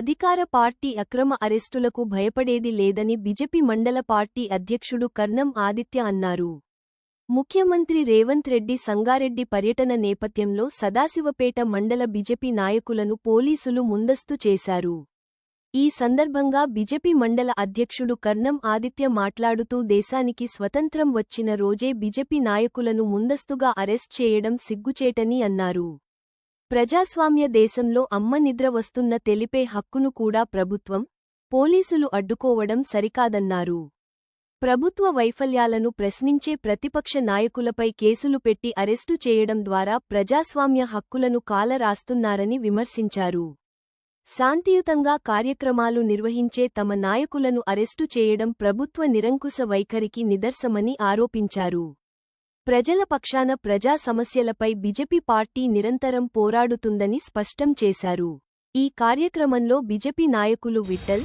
అధికార పార్టీ అక్రమ అరెస్టులకు భయపడేది లేదని బీజేపీ మండల పార్టీ అధ్యక్షుడు కర్ణం ఆదిత్య అన్నారు. ముఖ్యమంత్రి రేవంత్ రెడ్డి సంగారెడ్డి పర్యటన నేపథ్యంలో సదాశివపేట మండల బీజేపీ నాయకులను పోలీసులు ముందస్తు చేశారు. ఈ సందర్భంగా బీజేపీ మండల అధ్యక్షుడు కర్ణం ఆదిత్య మాట్లాడుతూ దేశానికి స్వతంత్రం వచ్చిన రోజే బీజేపీ నాయకులను ముందస్తుగా అరెస్ట్ చేయడం సిగ్గుచేటని అన్నారు. ప్రజాస్వామ్య దేశంలో అమ్మ నిద్ర వస్తున్న తెలిపే హక్కును కూడా ప్రభుత్వం, పోలీసులు అడ్డుకోవడం సరికాదన్నారు. ప్రభుత్వ వైఫల్యాలను ప్రశ్నించే ప్రతిపక్ష నాయకులపై కేసులు పెట్టి అరెస్టు చేయడం ద్వారా ప్రజాస్వామ్య హక్కులను కాలరాస్తున్నారని విమర్శించారు. శాంతియుతంగా కార్యక్రమాలు నిర్వహించే తమ నాయకులను అరెస్టు చేయడం ప్రభుత్వ నిరంకుశ వైఖరికి నిదర్శనమని ఆరోపించారు. ప్రజల పక్షాన ప్రజా సమస్యలపై బీజేపీ పార్టీ నిరంతరం పోరాడుతుందని స్పష్టం చేశారు. ఈ కార్యక్రమంలో బీజేపీ నాయకులు విఠల్,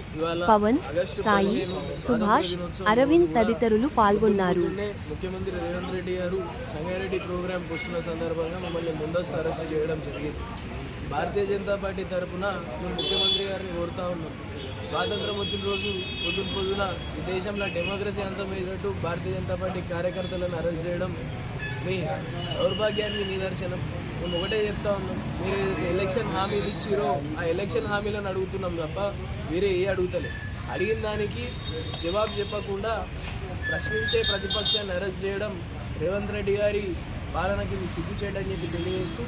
పవన్, సాయి, సుభాష్, అరవింద్ తదితరులు పాల్గొన్నారు. ముఖ్యమంత్రి రేవంత్ రెడ్డి గారు సంగారెడ్డి ప్రోగ్రాం వస్తున్న సందర్భంగా మమ్మల్ని ముందస్తు అరెస్ట్ చేయడం జరిగింది. భారతీయ జనతా పార్టీ తరఫున మేము ముఖ్యమంత్రి గారిని కోరుతా ఉన్నాం. స్వాతంత్రం వచ్చిన రోజు పొద్దున ఈ దేశంలో డెమోక్రసీ అంతమైనట్టు భారతీయ జనతా పార్టీ కార్యకర్తలను అరెస్ట్ చేయడం మీ దౌర్భాగ్యానికి నిదర్శనం. మేము ఒకటే చెప్తా ఉన్నాం, మీరు ఎలక్షన్ హామీలు ఇచ్చిరో ఆ ఎలక్షన్ హామీలను అడుగుతున్నాం తప్ప మీరే అడుగుతలే. అడిగిన దానికి జవాబు చెప్పకుండా ప్రశ్నించే ప్రతిపక్షాన్ని అరెస్ట్ చేయడం రేవంత్ రెడ్డి గారి పాలనకి సిగ్గుచేయడం చెప్పి తెలియజేస్తూ,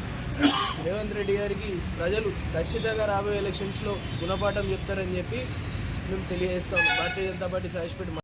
రేవంత్ రెడ్డి గారికి ప్రజలు ఖచ్చితంగా రాబోయే ఎలక్షన్స్లో గుణపాఠం చెప్తారని చెప్పి మేము తెలియజేస్తాం. భారతీయ జనతా పార్టీ సాయశపేట